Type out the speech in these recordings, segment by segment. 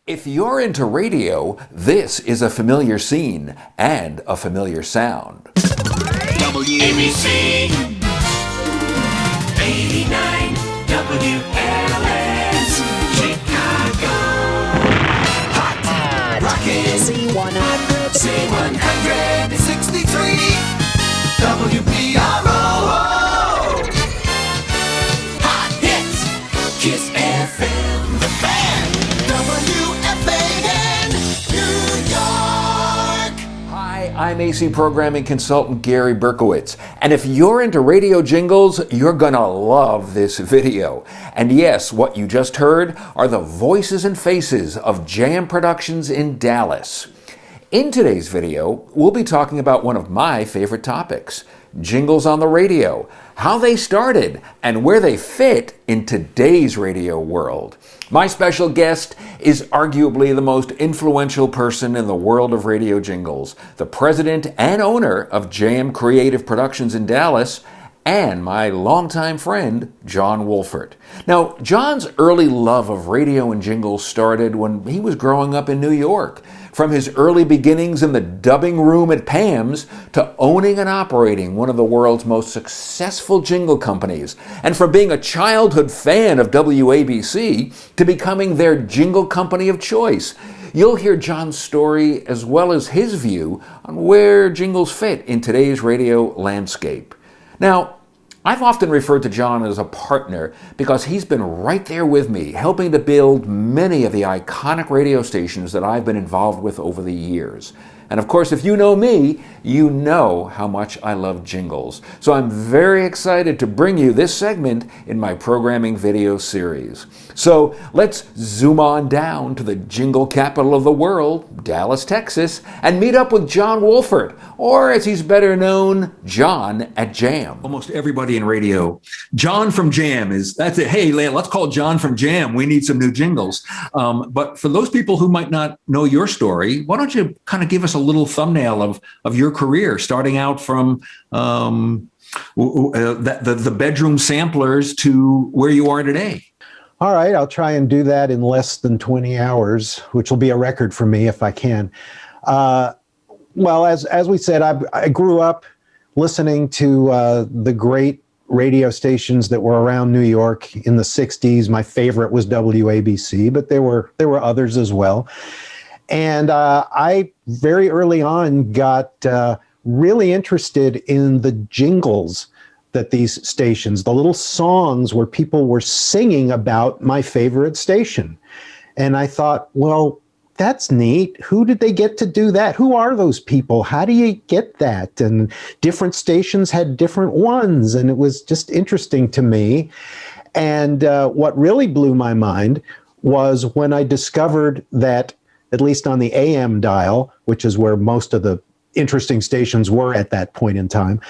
If you're into radio, this is a familiar scene and a familiar sound. WABC 89 WLS Chicago. Hot Rockin' C100 63 WPRO. Hot Hits Kiss FM. The Fan WFAN New York. Hi, I'm AC programming consultant Gary Berkowitz, and if you're into radio jingles, you're gonna love this video. And yes, what you just heard are the voices and faces of Jam Productions in Dallas. In today's video, we'll be talking about one of my favorite topics, jingles on the radio, how they started, and where they fit in today's radio world. My special guest is arguably the most influential person in the world of radio jingles, the president and owner of Jam Creative Productions in Dallas, and my longtime friend, Jon Wolfert. Now, Jon's early love of radio and jingles started when he was growing up in New York. From his early beginnings in the dubbing room at Pams to owning and operating one of the world's most successful jingle companies, and from being a childhood fan of WABC to becoming their jingle company of choice. You'll hear Jon's story as well as his view on where jingles fit in today's radio landscape. Now, I've often referred to Jon as a partner because he's been right there with me, helping to build many of the iconic radio stations that I've been involved with over the years. And of course, if you know me, you know how much I love jingles. So I'm very excited to bring you this segment in my programming video series. So let's zoom on down to the jingle capital of the world, Dallas, Texas, and meet up with Jon Wolfert, or as he's better known, Jon at Jam. Almost everybody in radio, Jon from Jam that's it. Hey, let's call Jon from Jam. We need some new jingles. But for those people who might not know your story, why don't you kind of give us a little thumbnail of your career, starting out from the bedroom samplers to where you are today. All right, I'll try and do that in less than 20 hours, which will be a record for me if I can. Well, as we said, I grew up listening to the great radio stations that were around New York in the 60s. My favorite was WABC, but there were others as well. And I very early on got really interested in the jingles that these stations, the little songs where people were singing about my favorite station. And I thought, well, that's neat. Who did they get to do that? Who are those people? How do you get that? And different stations had different ones. And it was just interesting to me. And what really blew my mind was when I discovered that, at least on the AM dial, which is where most of the interesting stations were at that point in time,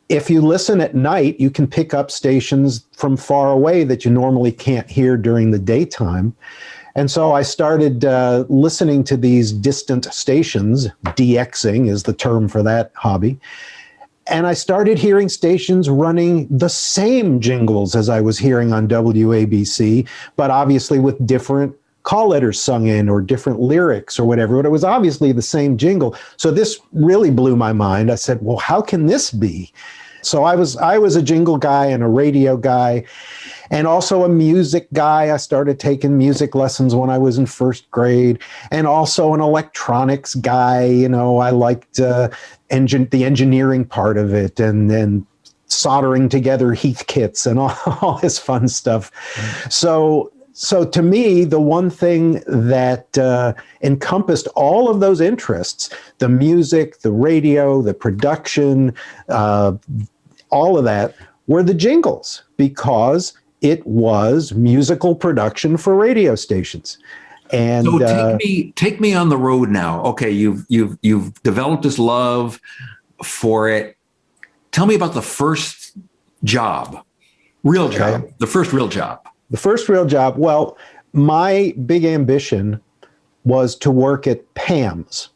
if you listen at night, you can pick up stations from far away that you normally can't hear during the daytime. And so I started listening to these distant stations. DXing is the term for that hobby. And I started hearing stations running the same jingles as I was hearing on WABC, but obviously with different call letters sung in or different lyrics or whatever, but it was obviously the same jingle. So this really blew my mind. I said, well, how can this be? So I was a jingle guy and a radio guy and also a music guy. I started taking music lessons when I was in first grade, and also an electronics guy. You know, I liked the engineering part of it, and then soldering together Heath kits and all this fun stuff. So to me, the one thing that encompassed all of those interests, the music, the radio, the production, all of that, were the jingles, because it was musical production for radio stations. And so take me on the road now. Okay, you've developed this love for it. Tell me about the first job, the first real job. The first real job, well, my big ambition was to work at Pams.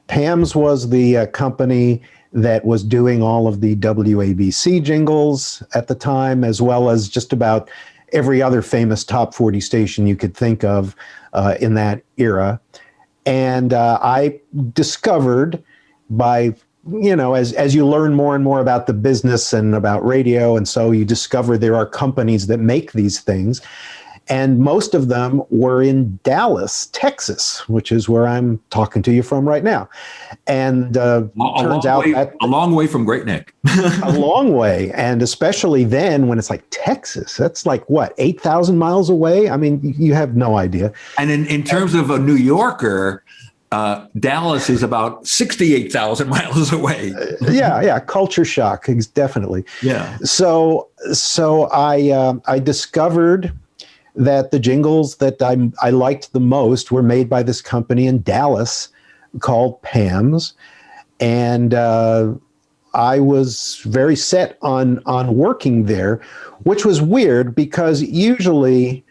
Pams was the company that was doing all of the WABC jingles at the time, as well as just about every other famous top 40 station you could think of in that era. And I discovered by, as you learn more and more about the business and about radio, and so you discover there are companies that make these things. And most of them were in Dallas, Texas, which is where I'm talking to you from right now. And turns out that a long way from Great Neck. a long way. And especially then when it's like Texas, that's like what, 8,000 miles away? I mean, you have no idea. And in terms of a New Yorker, Dallas is about 68,000 miles away. Yeah. Culture shock, definitely. Yeah. So I discovered that the jingles that I liked the most were made by this company in Dallas called Pams. And I was very set on working there, which was weird because usually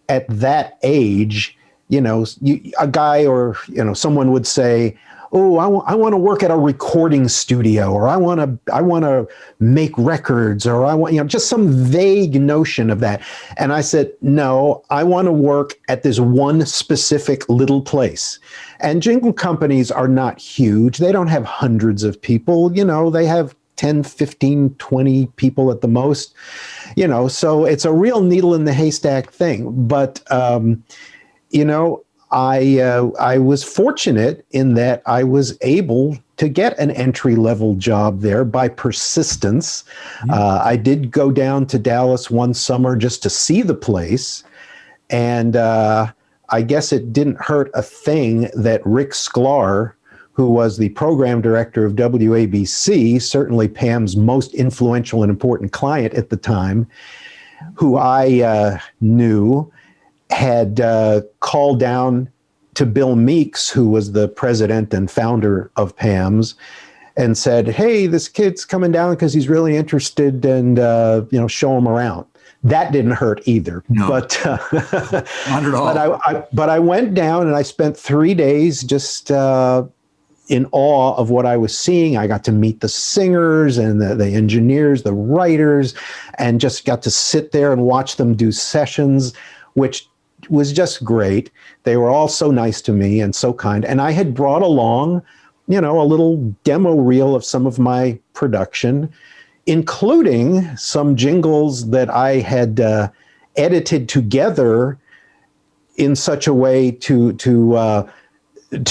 at that age, a guy or, someone would say, oh, I want to work at a recording studio, or I want to make records, or I want, just some vague notion of that. And I said, no, I want to work at this one specific little place. And jingle companies are not huge. They don't have hundreds of people, they have 10, 15, 20 people at the most, so it's a real needle in the haystack thing. But, I was fortunate in that I was able to get an entry-level job there by persistence. I did go down to Dallas one summer just to see the place. And I guess it didn't hurt a thing that Rick Sklar, who was the program director of WABC, certainly Pam's most influential and important client at the time, who I knew, had called down to Bill Meeks, who was the president and founder of Pam's, and said, hey, this kid's coming down because he's really interested, and show him around. That didn't hurt either. No, but not at all. But I went down and I spent 3 days just in awe of what I was seeing. I got to meet the singers and the engineers, the writers, and just got to sit there and watch them do sessions, which was just great. They were all so nice to me and so kind. And I had brought along, a little demo reel of some of my production, including some jingles that I had edited together in such a way to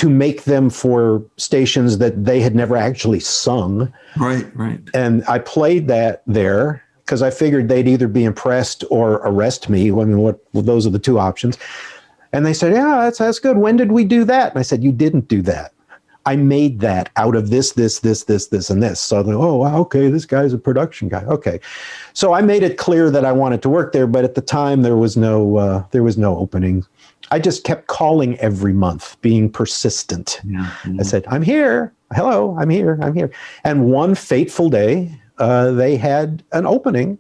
make them for stations that they had never actually sung. Right. And I played that there, because I figured they'd either be impressed or arrest me. Those are the two options. And they said, yeah, that's good. When did we do that? And I said, you didn't do that. I made that out of this, and this. So they're, oh, wow, okay, this guy's a production guy. Okay. So I made it clear that I wanted to work there, but at the time there was no opening. I just kept calling every month, being persistent. Yeah. I said, I'm here. Hello, I'm here. And one fateful day, they had an opening,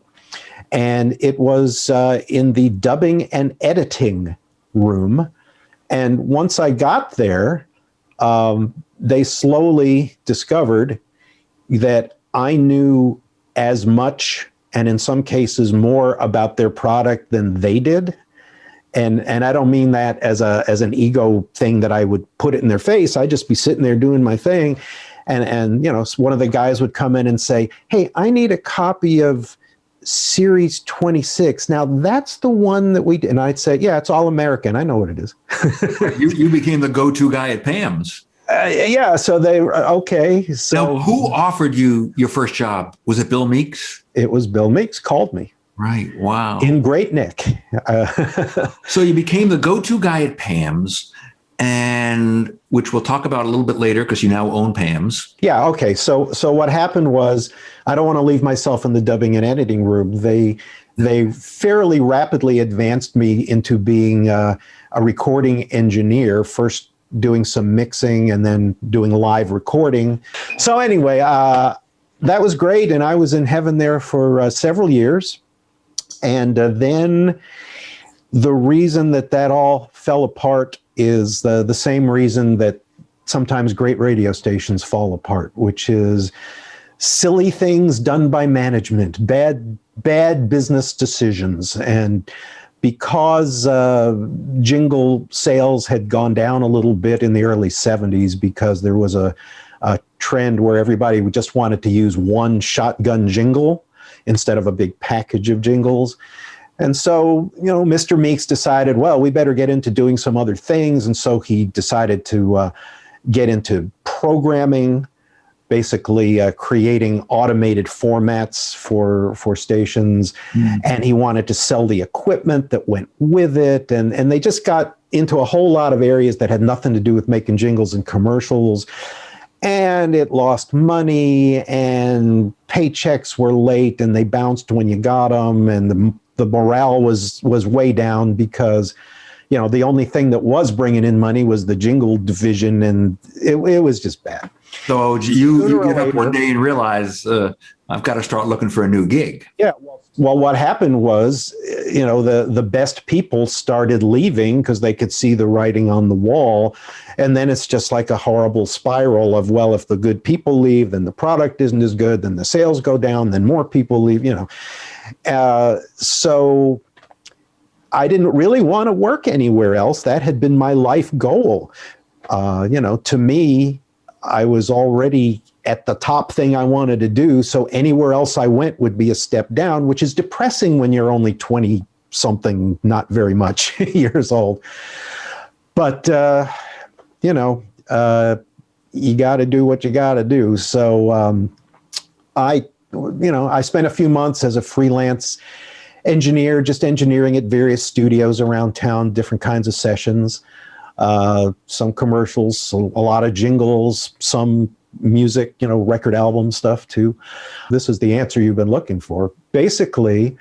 and it was in the dubbing and editing room. And once I got there, they slowly discovered that I knew as much, and in some cases more, about their product than they did. And I don't mean that as an ego thing that I would put it in their face. I'd just be sitting there doing my thing. And one of the guys would come in and say, hey, I need a copy of Series 26. Now, that's the one that we did. And I'd say, yeah, it's all American. I know what it is. You became the go-to guy at Pam's. Yeah, so they okay. So now, who offered you your first job? Was it Bill Meeks? It was Bill Meeks called me. Right. Wow. In Great Neck. So you became the go-to guy at Pam's, and which we'll talk about a little bit later because you now own Pam's. Yeah. Okay. So what happened was, I don't want to leave myself in the dubbing and editing room. They fairly rapidly advanced me into being a recording engineer, first doing some mixing and then doing live recording. So anyway, that was great. And I was in heaven there for several years. And then the reason that all fell apart is the same reason that sometimes great radio stations fall apart, which is silly things done by management, bad business decisions. And because jingle sales had gone down a little bit in the early 70s because there was a trend where everybody just wanted to use one shotgun jingle instead of a big package of jingles. And so, Mr. Meeks decided, well, we better get into doing some other things. And so he decided to get into programming, basically creating automated formats for stations. And he wanted to sell the equipment that went with it. And they just got into a whole lot of areas that had nothing to do with making jingles and commercials. And it lost money, and paychecks were late, and they bounced when you got them. And the morale was way down because, the only thing that was bringing in money was the jingle division, and it was just bad. So you get up one day and realize I've got to start looking for a new gig. Yeah. Well, what happened was, the best people started leaving because they could see the writing on the wall. And then it's just like a horrible spiral of, well, if the good people leave, then the product isn't as good, then the sales go down, then more people leave, So I didn't really want to work anywhere else. That had been my life goal. To me, I was already at the top thing I wanted to do. So anywhere else I went would be a step down, which is depressing when you're only 20 something, not very much years old. But, you got to do what you got to do. So I spent a few months as a freelance engineer, just engineering at various studios around town, different kinds of sessions. Some commercials, a lot of jingles, some music, record album stuff too. This is the answer you've been looking for. Basically,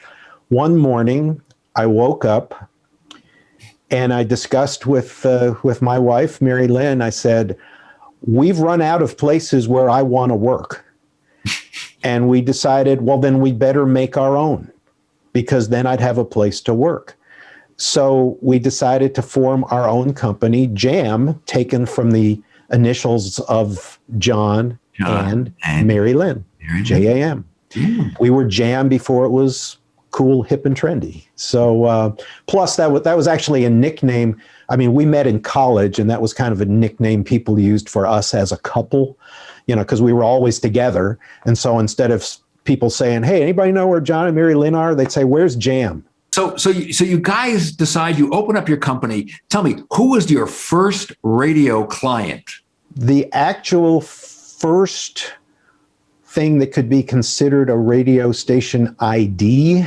one morning I woke up and I discussed with my wife, Mary Lynn. I said, we've run out of places where I want to work. And we decided, well, then we better make our own, because then I'd have a place to work. So we decided to form our own company, Jam, taken from the initials of John and Mary Lynn, J-A-M. We were Jam before it was cool, hip, and trendy. So plus that was actually a nickname. I mean, we met in college, and that was kind of a nickname people used for us as a couple, because we were always together. And so instead of people saying, hey, anybody know where John and Mary Lynn are? They'd say, where's Jam? So you guys decide, you open up your company. Tell me, who was your first radio client? The actual first thing that could be considered a radio station ID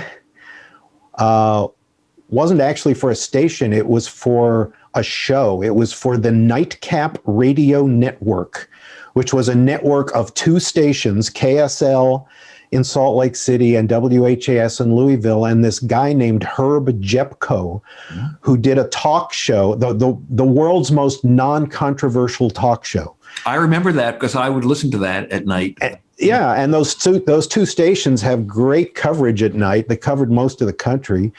wasn't actually for a station. It was for a show. It was for the Nightcap Radio Network, which was a network of two stations, KSL in Salt Lake City and WHAS in Louisville, and this guy named Herb Jepko, who did a talk show, the world's most non-controversial talk show. I remember that because I would listen to that at night. And those two stations have great coverage at night. They covered most of the country.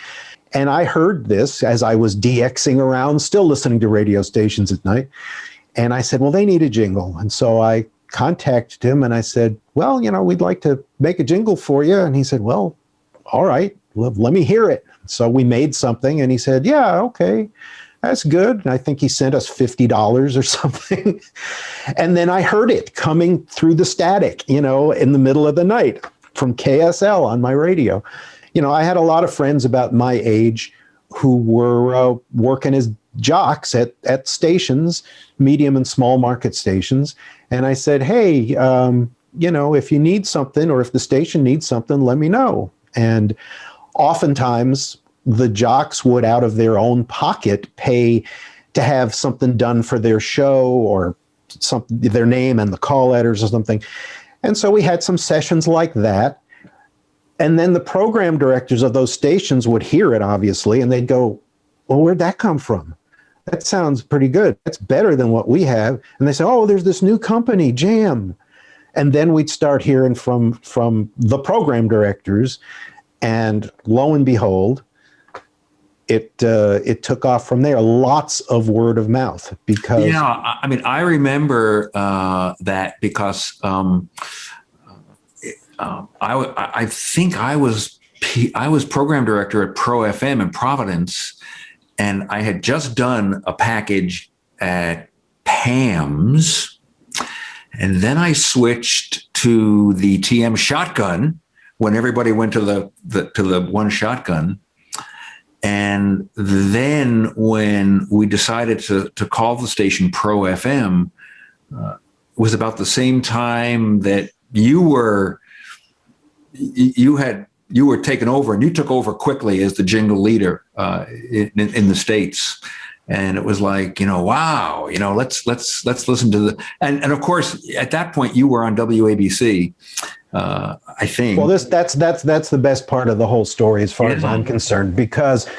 And I heard this as I was DXing around, still listening to radio stations at night. And I said, well, they need a jingle. And so I contacted him and I said, well, we'd like to make a jingle for you. And he said, well, all right, let me hear it. So we made something, and he said, yeah, okay, that's good. And I think he sent us $50 or something. And then I heard it coming through the static, in the middle of the night from KSL on my radio. I had a lot of friends about my age who were working as jocks at stations, medium and small market stations. And I said, hey, if you need something, or if the station needs something, let me know. And oftentimes the jocks would, out of their own pocket, pay to have something done for their show, or their name and the call letters or something. And so we had some sessions like that. And then the program directors of those stations would hear it, obviously, and they'd go, well, where'd that come from? That sounds pretty good. That's better than what we have. And they say, oh, there's this new company, Jam. And then we'd start hearing from the program directors, and lo and behold, it took off from there. Lots of word of mouth, because I remember that because I think I was program director at Pro FM in Providence, and I had just done a package at Pams, and then I switched to the TM shotgun when everybody went to the one shotgun. And then when we decided to call the station Pro FM, it was about the same time that you were taken over, and you took over quickly as the jingle leader in the States. And it was like, wow, let's listen to and of course at that point you were on WABC, I think. Well, that's the best part of the whole story as far as I'm concerned, because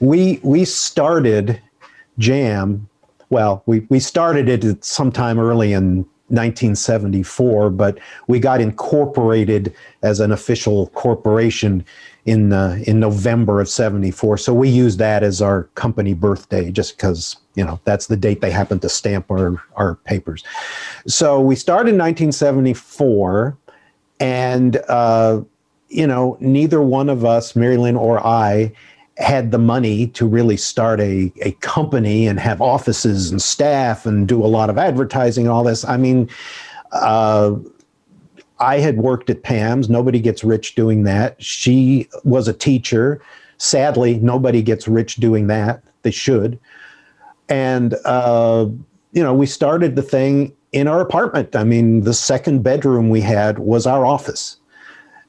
we started Jam. Well, we started it sometime early in 1974, but we got incorporated as an official corporation in November of 74. So we used that as our company birthday, just because, that's the date they happened to stamp our papers. So we started in 1974, and, neither one of us, Mary Lynn or I, had the money to really start a company and have offices and staff and do a lot of advertising and all this. I mean, I had worked at Pam's. Nobody gets rich doing that. She was a teacher. Sadly, nobody gets rich doing that. They should. And, we started the thing in our apartment. I mean, the second bedroom we had was our office.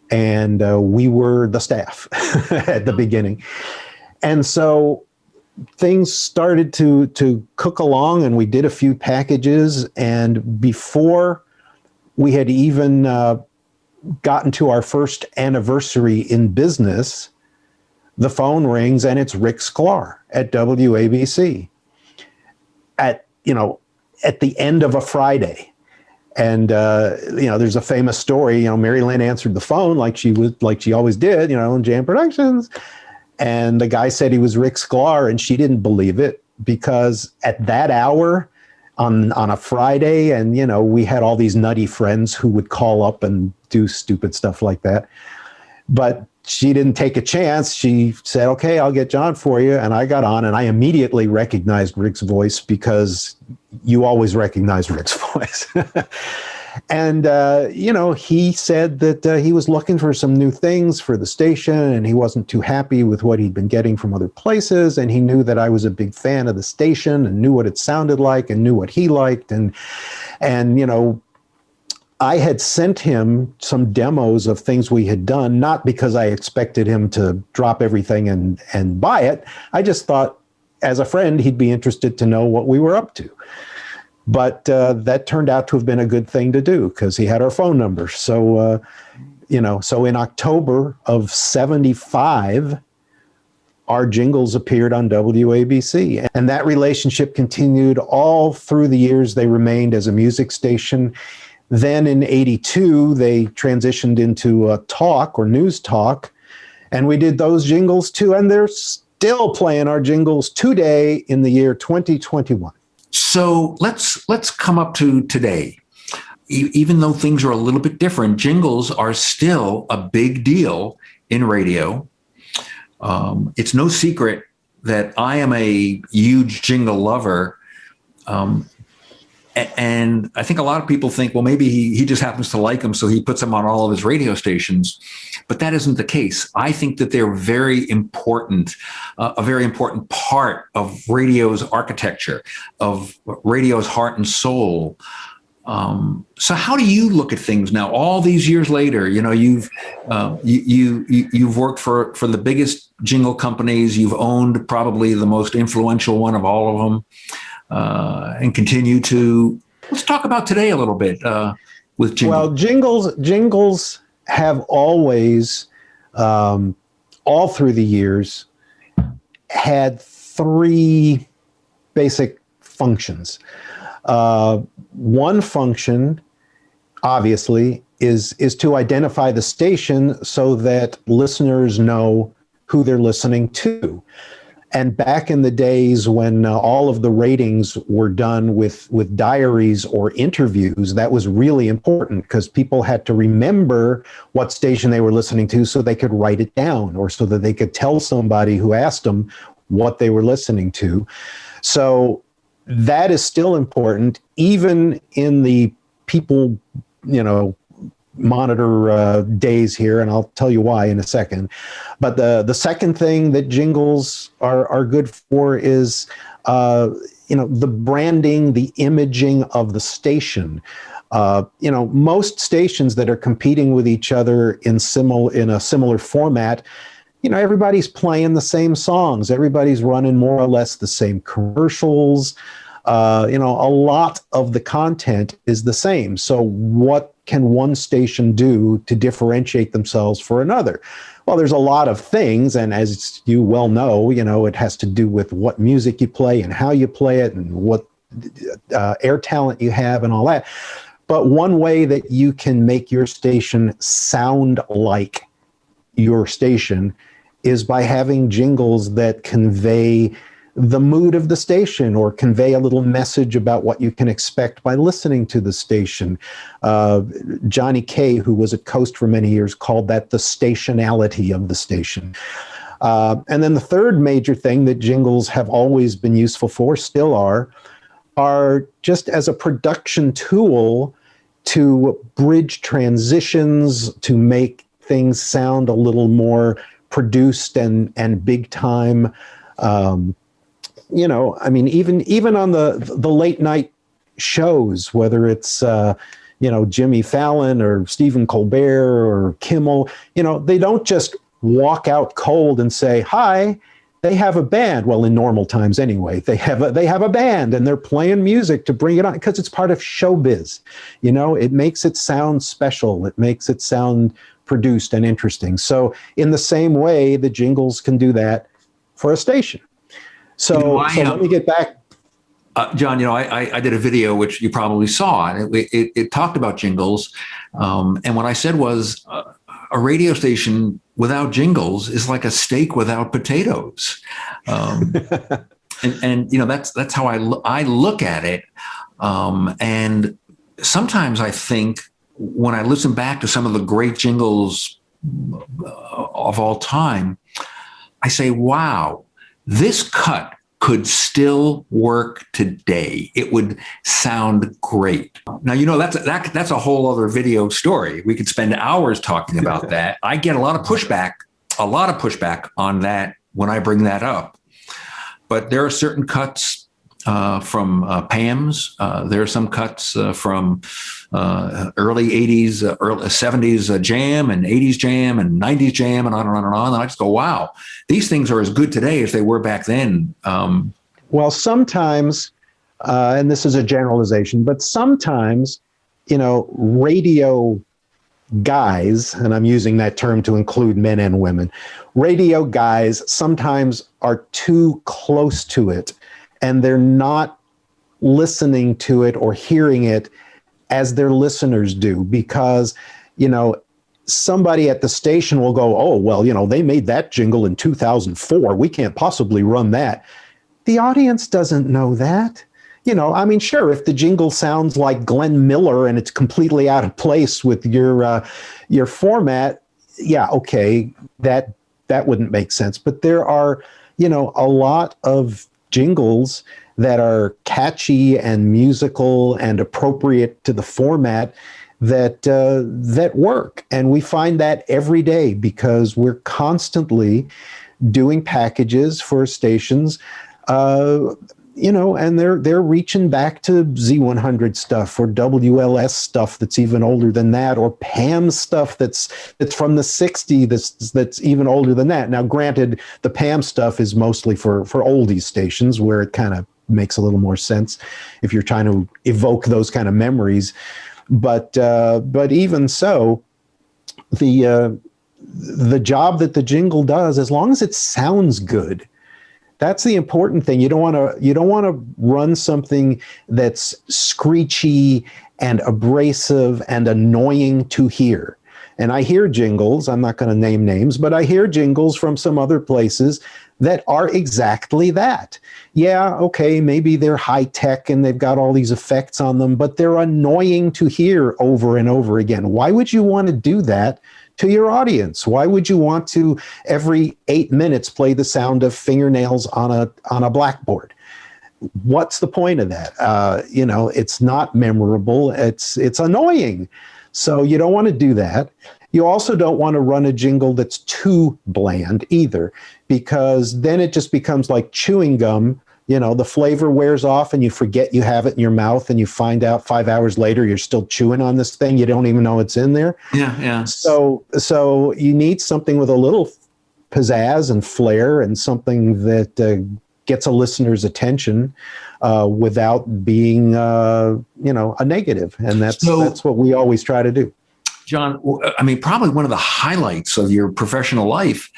And we were the staff at the beginning. And so things started to cook along, and we did a few packages. And before we had even gotten to our first anniversary in business, the phone rings, and it's Rick Sklar at WABC at the end of a Friday. And, there's a famous story, Mary Lynn answered the phone like she always did, in Jam Productions. And the guy said he was Rick Sklar, and she didn't believe it, because at that hour on a Friday, and, we had all these nutty friends who would call up and do stupid stuff like that. But she didn't take a chance. She said, okay, I'll get Jon for you. And I got on, and I immediately recognized Rick's voice, because you always recognize Rick's voice. And, he said that he was looking for some new things for the station, and he wasn't too happy with what he'd been getting from other places. And he knew that I was a big fan of the station and knew what it sounded like and knew what he liked. And I had sent him some demos of things we had done, not because I expected him to drop everything and buy it. I just thought, as a friend, he'd be interested to know what we were up to. But that turned out to have been a good thing to do, because he had our phone number. So, so in October of 75, our jingles appeared on WABC. And that relationship continued all through the years they remained as a music station. Then in 82, they transitioned into a talk or news talk, and we did those jingles too. And they're still playing our jingles today in the year 2021. So let's come up to today. Even though things are a little bit different, jingles are still a big deal in radio. It's no secret that I am a huge jingle lover. And I think a lot of people think, well, maybe he just happens to like them, so he puts them on all of his radio stations. But that isn't the case. I think that they're very important, a very important part of radio's architecture, of radio's heart and soul. So how do you look at things now, all these years later? You've worked for the biggest jingle companies. You've owned probably the most influential one of all of them. And continue to, let's talk about today a little bit with jingles. Well, jingles have always, all through the years, had three basic functions. One function, obviously, is to identify the station so that listeners know who they're listening to. And back in the days when all of the ratings were done with diaries or interviews, that was really important because people had to remember what station they were listening to so they could write it down, or so that they could tell somebody who asked them what they were listening to. So that is still important, even in the people, monitor days here, and I'll tell you why in a second. But the second thing that jingles are good for is the branding, the imaging of the station. Most stations that are competing with each other in a similar format, everybody's playing the same songs, everybody's running more or less the same commercials. A lot of the content is the same. So what can one station do to differentiate themselves for another? Well, there's a lot of things, and as you well know, it has to do with what music you play and how you play it and what air talent you have and all that. But one way that you can make your station sound like your station is by having jingles that convey the mood of the station or convey a little message about what you can expect by listening to the station. Johnny Kay, who was at Coast for many years, called that the stationality of the station. And then the third major thing that jingles have always been useful for, still are just as a production tool to bridge transitions, to make things sound a little more produced and big time. Even on the late night shows, whether it's Jimmy Fallon or Stephen Colbert or Kimmel, they don't just walk out cold and say, hi, they have a band. Well, in normal times anyway, they have a band and they're playing music to bring it on because it's part of showbiz. It makes it sound special. It makes it sound produced and interesting. So in the same way, the jingles can do that for a station. So let me get back. John, I did a video, which you probably saw, and it talked about jingles. And what I said was a radio station without jingles is like a steak without potatoes. And that's how I look at it. And sometimes I think when I listen back to some of the great jingles of all time, I say, wow, this cut could still work today. It would sound great. Now, that's a whole other video story. We could spend hours talking about that. I get a lot of pushback on that when I bring that up. But there are certain cuts from Pams. There are some cuts from early 80s, early 70s jam and 80s jam and 90s jam and on and on and on. And I just go, wow, these things are as good today as they were back then. Well, sometimes, and this is a generalization, but sometimes, radio guys, and I'm using that term to include men and women, radio guys sometimes are too close to it. And they're not listening to it or hearing it as their listeners do, because, somebody at the station will go, oh, well, they made that jingle in 2004. We can't possibly run that. The audience doesn't know that. Sure, if the jingle sounds like Glenn Miller and it's completely out of place with your format, yeah, okay, that wouldn't make sense. But there are, a lot of jingles that are catchy and musical and appropriate to the format that work. And we find that every day because we're constantly doing packages for stations, and they're reaching back to Z100 stuff or WLS stuff that's even older than that, or Pams stuff that's from the 60s that's even older than that. Now, granted, the Pam stuff is mostly for oldies stations where it kind of makes a little more sense if you're trying to evoke those kind of memories. But even so, the job that the jingle does, as long as it sounds good, that's the important thing. You don't want to run something that's screechy and abrasive and annoying to hear. And I hear jingles, I'm not going to name names, but I hear jingles from some other places that are exactly that. Yeah, okay, maybe they're high tech and they've got all these effects on them, but they're annoying to hear over and over again. Why would you want to do that to your audience? Why would you want to every 8 minutes play the sound of fingernails on a blackboard? What's the point of that? It's not memorable. It's annoying. So you don't want to do that. You also don't want to run a jingle that's too bland either, because then it just becomes like chewing gum. The flavor wears off and you forget you have it in your mouth, and you find out 5 hours later you're still chewing on this thing. You don't even know it's in there. Yeah. So you need something with a little pizzazz and flair, and something that gets a listener's attention without being, a negative. And that's what we always try to do. Jon, I mean, probably one of the highlights of your professional life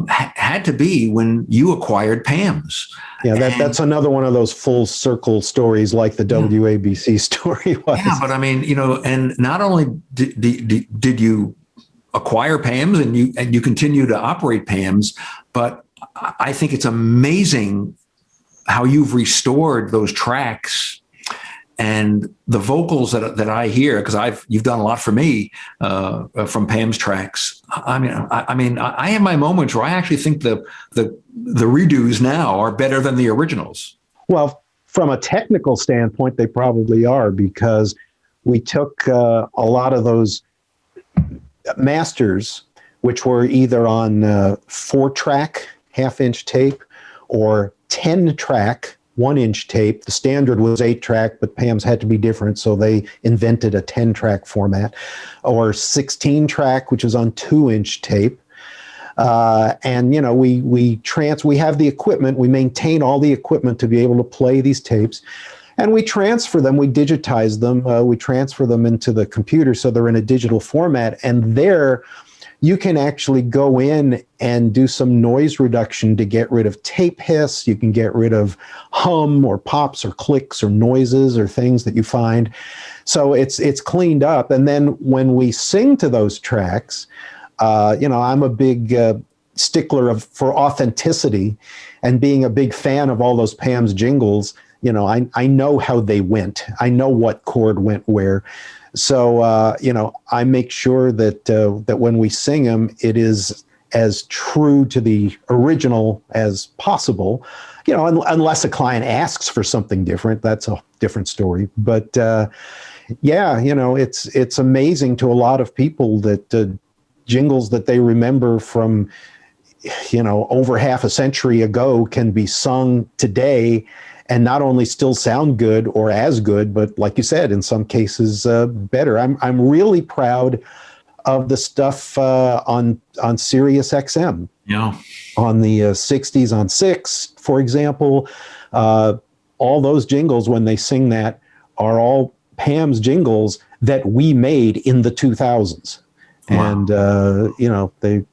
had to be when you acquired Pams. Yeah, that's another one of those full circle stories, like the WABC story was. Yeah, but I mean, and not only did you acquire Pams and you continue to operate Pams, but I think it's amazing how you've restored those tracks and the vocals that I hear, because you've done a lot for me from Pam's tracks. I mean, I have my moments where I actually think the redos now are better than the originals. Well, from a technical standpoint, they probably are, because we took a lot of those masters, which were either on 4-track half-inch tape or 10-track 1-inch tape. The standard was 8-track, but Pam's had to be different, so they invented a 10-track format, or 16-track, which is on 2-inch tape. And we have the equipment, we maintain all the equipment to be able to play these tapes, and we transfer them, we digitize them, we transfer them into the computer so they're in a digital format, and there you can actually go in and do some noise reduction to get rid of tape hiss. You can get rid of hum or pops or clicks or noises or things that you find. So it's cleaned up. And then when we sing to those tracks, I'm a big stickler for authenticity, and being a big fan of all those Pam's jingles, I know how they went. I know what chord went where. So, I make sure that when we sing them, it is as true to the original as possible, unless a client asks for something different. That's a different story. But, it's amazing to a lot of people that jingles that they remember from, over half a century ago can be sung today and not only still sound good or as good, but like you said, in some cases better. I'm really proud of the stuff on Sirius XM. Yeah. On the 60s on 6, for example, all those jingles, when they sing that, are all Pam's jingles that we made in the 2000s. Wow. And,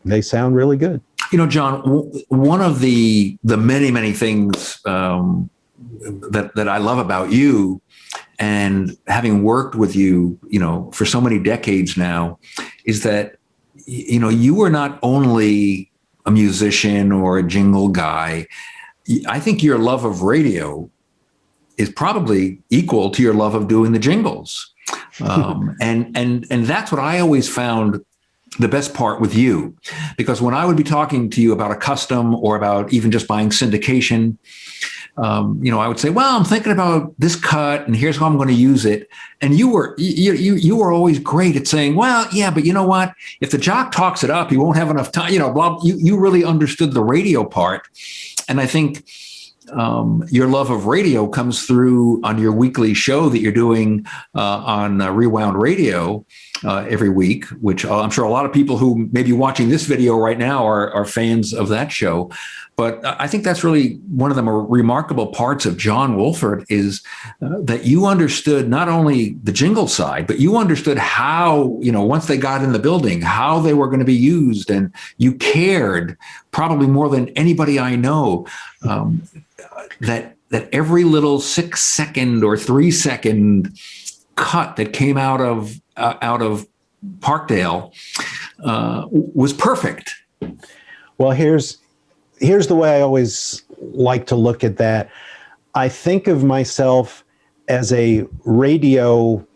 they sound really good. Jon, one of the many, many things that I love about you, and having worked with you, for so many decades now, is that, you are not only a musician or a jingle guy. I think your love of radio is probably equal to your love of doing the jingles. And that's what I always found the best part with you, because when I would be talking to you about a custom or about even just buying syndication, I would say, well, I'm thinking about this cut and here's how I'm going to use it. And you were always great at saying, well, yeah, but you know what? If the jock talks it up, he won't have enough time, blah. You really understood the radio part. And I think your love of radio comes through on your weekly show that you're doing on Rewound Radio every week, which I'm sure a lot of people who may be watching this video right now are fans of that show. But I think that's really one of the more remarkable parts of Jon Wolfert is that you understood not only the jingle side, but you understood how, once they got in the building, how they were going to be used. And you cared probably more than anybody I know that every little 6-second or 3-second cut that came out of Parkdale was perfect. Well, here's the way I always like to look at that. I think of myself as a radio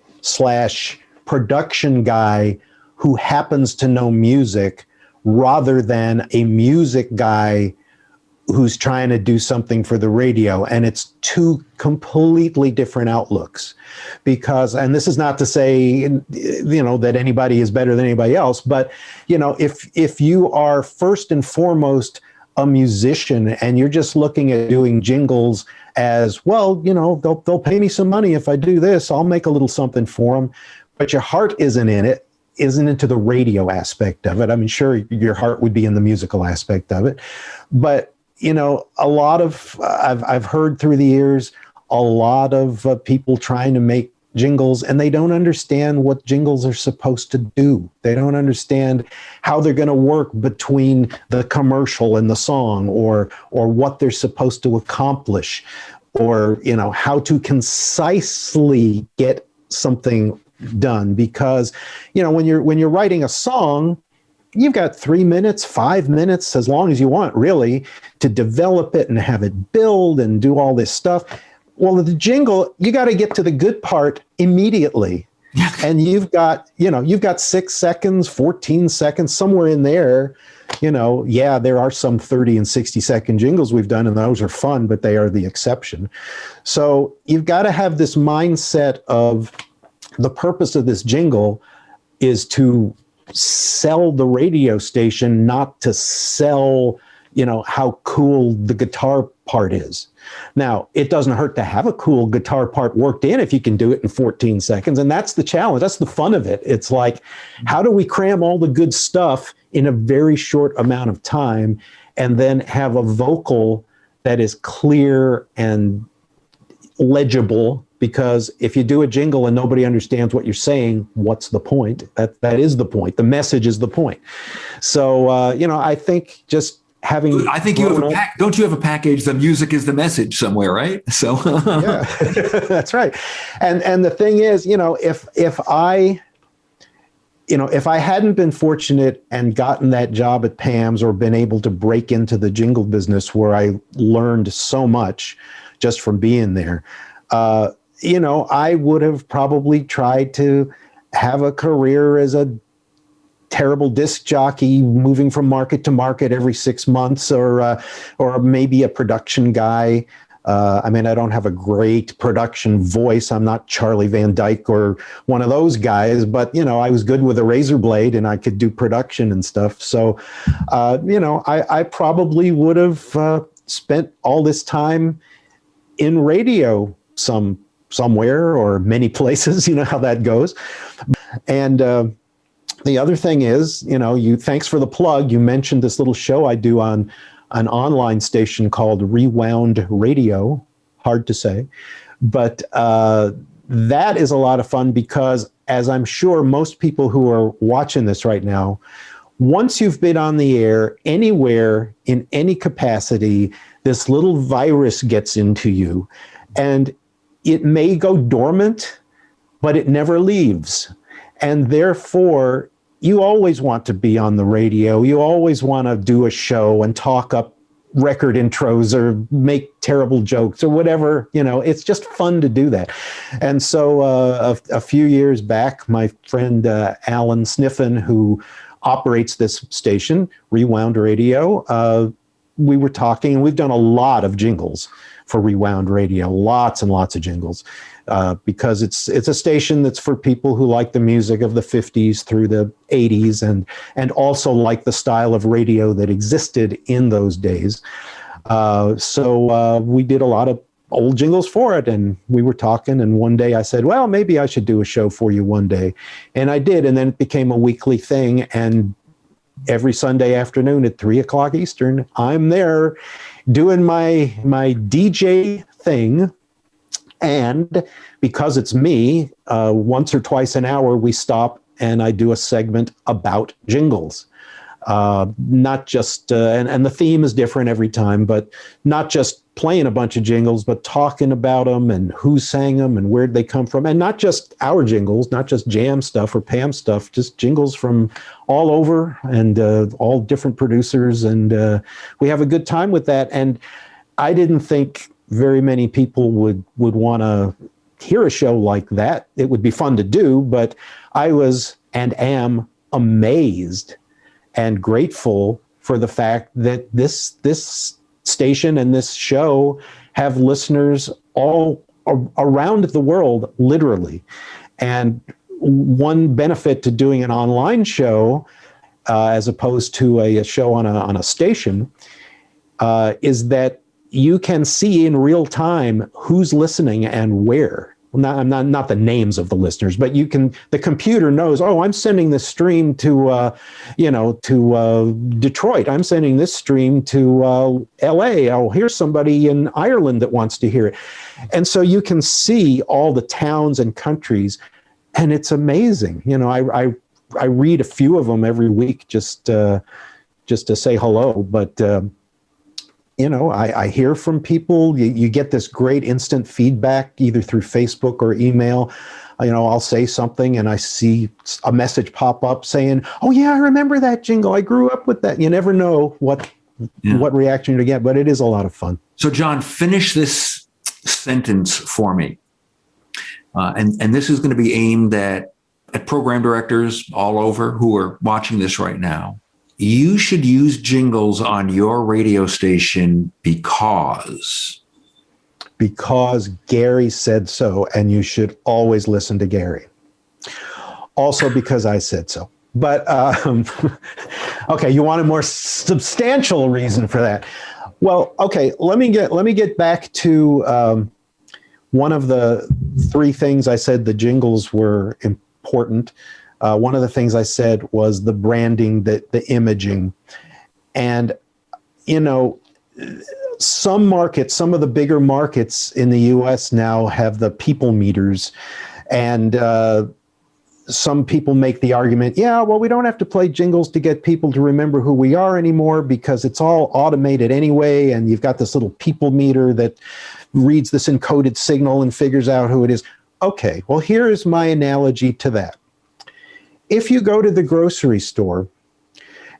/ production guy who happens to know music rather than a music guy who's trying to do something for the radio. And it's two completely different outlooks. Because, and this is not to say, you know, that anybody is better than anybody else, but, you know, if you are first and foremost a musician and you're just looking at doing jingles as, well, you know, they'll pay me some money if I do this, I'll make a little something for them, but your heart isn't in it, isn't into the radio aspect of it. I mean, sure, your heart would be in the musical aspect of it, but you know, a lot of, I've heard through the years, a lot of people trying to make jingles and they don't understand what jingles are supposed to do. They don't understand how they're going to work between the commercial and the song, or what they're supposed to accomplish, or, you know, how to concisely get something done. Because, you know, when you're writing a song, you've got 3 minutes, 5 minutes, as long as you want, really, to develop it and have it build and do all this stuff. Well, the jingle, you got to get to the good part immediately. And you've got 6 seconds, 14 seconds, somewhere in there. You know, yeah, there are some 30 and 60-second jingles we've done, and those are fun, but they are the exception. So you've got to have this mindset of the purpose of this jingle is to sell the radio station, not to sell, you know, how cool the guitar part is. Now, it doesn't hurt to have a cool guitar part worked in if you can do it in 14 seconds. And that's the challenge. That's the fun of it. It's like, how do we cram all the good stuff in a very short amount of time and then have a vocal that is clear and legible? Because if you do a jingle and nobody understands what you're saying, what's the point? That is the point. The message is the point. So, you know, I think just having... I think you have don't you have a package, the music is the message somewhere, right? So yeah, that's right. And the thing is, you know, if I hadn't been fortunate and gotten that job at Pams, or been able to break into the jingle business where I learned so much just from being there, you know, I would have probably tried to have a career as a terrible disc jockey moving from market to market every 6 months, or maybe a production guy. I mean, I don't have a great production voice. I'm not Charlie Van Dyke or one of those guys, but, you know, I was good with a razor blade and I could do production and stuff. So, you know, I probably would have spent all this time in radio somewhere or many places, you know how that goes. And the other thing is, you know, thanks for the plug. You mentioned this little show I do on an online station called Rewound Radio. Hard to say, but that is a lot of fun because, as I'm sure most people who are watching this right now, once you've been on the air anywhere in any capacity, this little virus gets into you, and it may go dormant, but it never leaves. And therefore, you always want to be on the radio. You always want to do a show and talk up record intros or make terrible jokes or whatever. You know, it's just fun to do that. And so a few years back, my friend Alan Sniffen, who operates this station, Rewound Radio, we were talking, and we've done a lot of jingles for Rewound Radio, lots and lots of jingles, because it's a station that's for people who like the music of the 50s through the 80s and also like the style of radio that existed in those days. So we did a lot of old jingles for it, and we were talking, and one day I said, well, maybe I should do a show for you one day. And I did, and then it became a weekly thing, and every Sunday afternoon at 3:00 Eastern, I'm there doing my DJ thing. And because it's me, once or twice an hour, we stop and I do a segment about jingles. Not just, and the theme is different every time, but not just playing a bunch of jingles, but talking about them and who sang them and where'd they come from. And not just our jingles, not just jam stuff or Pam stuff, just jingles from all over and all different producers. And we have a good time with that. And I didn't think very many people would want to hear a show like that. It would be fun to do, but I was and am amazed and grateful for the fact that this station and this show have listeners all around the world, literally. And one benefit to doing an online show as opposed to a show on a station is that you can see in real time who's listening and where. Not the names of the listeners, but the computer knows, oh, I'm sending this stream to Detroit. I'm sending this stream to LA. Oh, here's somebody in Ireland that wants to hear it. And so you can see all the towns and countries, and it's amazing. I read a few of them every week just to say hello, but I hear from people. You get this great instant feedback either through Facebook or email. I'll say something and I see a message pop up saying, oh yeah, I remember that jingle. I grew up with that. You never know what reaction you get, but it is a lot of fun. So Jon, finish this sentence for me. And this is going to be aimed at program directors all over who are watching this right now. You should use jingles on your radio station because Gary said so, and you should always listen to Gary. Also because I said so. But okay, you want a more substantial reason for that. Well, okay, let me get back to one of the three things I said the jingles were important. One of the things I said was the branding, the imaging. And, some markets, some of the bigger markets in the US now have the people meters. And some people make the argument, yeah, well, we don't have to play jingles to get people to remember who we are anymore because it's all automated anyway. And you've got this little people meter that reads this encoded signal and figures out who it is. Okay, well, here is my analogy to that. If you go to the grocery store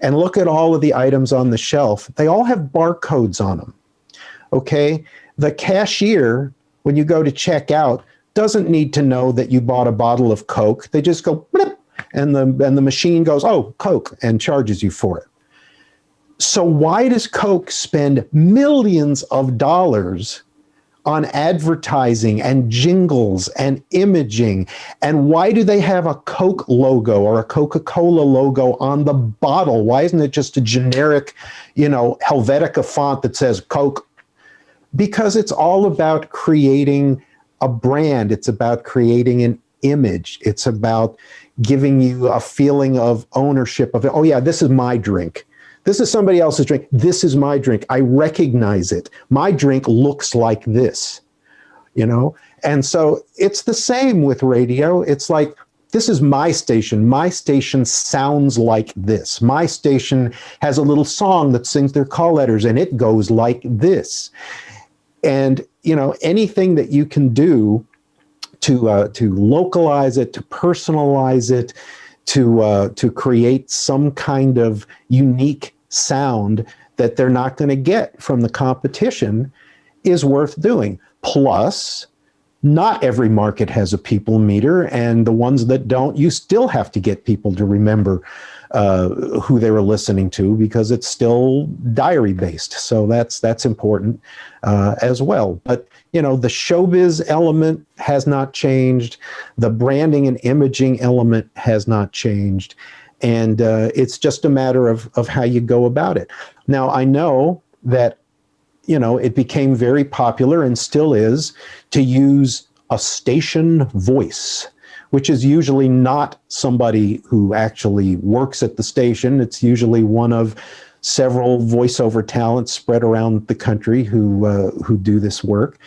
and look at all of the items on the shelf, they all have barcodes on them, okay? The cashier, when you go to check out, doesn't need to know that you bought a bottle of Coke. They just go, blip, and the machine goes, oh, Coke, and charges you for it. So why does Coke spend millions of dollars on advertising and jingles and imaging? And why do they have a Coke logo or a Coca-Cola logo on the bottle? Why isn't it just a generic, Helvetica font that says Coke? Because it's all about creating a brand. It's about creating an image. It's about giving you a feeling of ownership of it. Oh yeah, this is my drink. This is somebody else's drink. This is my drink. I recognize it. My drink looks like this, And so it's the same with radio. It's like, this is my station. My station sounds like this. My station has a little song that sings their call letters, and it goes like this. And, anything that you can do to localize it, to personalize it, to create some kind of unique sound that they're not going to get from the competition is worth doing. Plus, not every market has a people meter, and the ones that don't, you still have to get people to remember who they were listening to because it's still diary based. So that's important as well. But the showbiz element has not changed. The branding and imaging element has not changed. And it's just a matter of how you go about it. Now, I know that, it became very popular and still is to use a station voice, which is usually not somebody who actually works at the station. It's usually one of several voiceover talents spread around the country who do this work.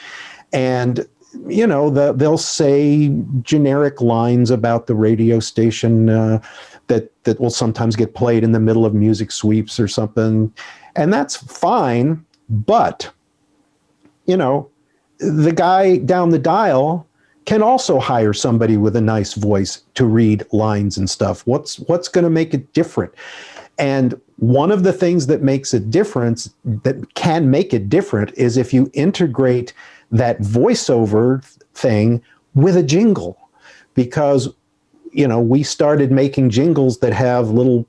And they'll say generic lines about the radio station, that will sometimes get played in the middle of music sweeps or something. And that's fine, but, you know, the guy down the dial can also hire somebody with a nice voice to read lines and stuff. What's going to make it different? And one of the things that makes it different, that can make it different, is if you integrate that voiceover thing with a jingle. Because, you know, we started making jingles that have little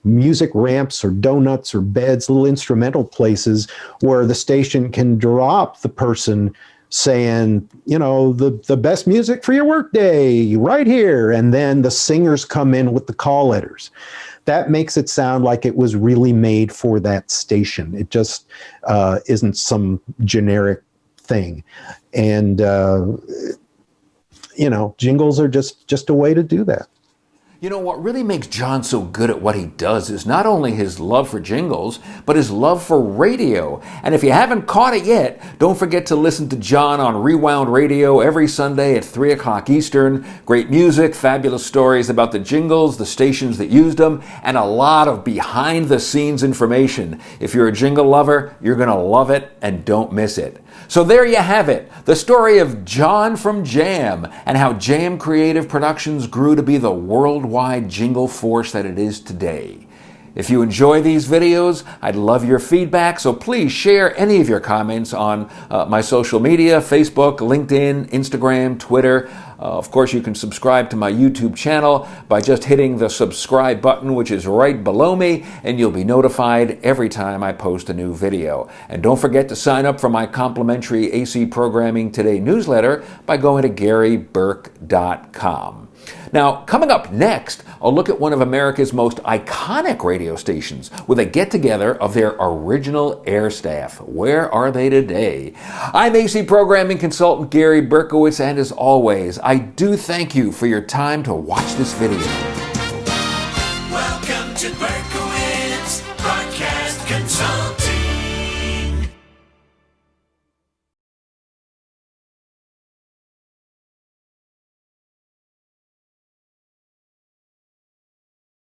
music ramps or donuts or beds, little instrumental places where the station can drop the person saying, you know, the best music for your workday right here. And then the singers come in with the call letters. That makes it sound like it was really made for that station. It just isn't some generic thing. And, you know, jingles are just a way to do that. You know, what really makes Jon so good at what he does is not only his love for jingles, but his love for radio. And if you haven't caught it yet, don't forget to listen to Jon on Rewound Radio every Sunday at 3 o'clock Eastern. Great music, fabulous stories about the jingles, the stations that used them, and a lot of behind-the-scenes information. If you're a jingle lover, you're going to love it, and don't miss it. So there you have it, the story of Jon from Jam and how Jam Creative Productions grew to be the worldwide jingle force that it is today. If you enjoy these videos, I'd love your feedback, so please share any of your comments on my social media, Facebook, LinkedIn, Instagram, Twitter. Of course, you can subscribe to my YouTube channel by just hitting the subscribe button, which is right below me, and you'll be notified every time I post a new video. And don't forget to sign up for my complimentary AC Programming Today newsletter by going to GaryBurke.com. Now, coming up next, I'll look at one of America's most iconic radio stations with a get-together of their original air staff. Where are they today? I'm AC Programming Consultant Gary Berkowitz, and as always, I do thank you for your time to watch this video.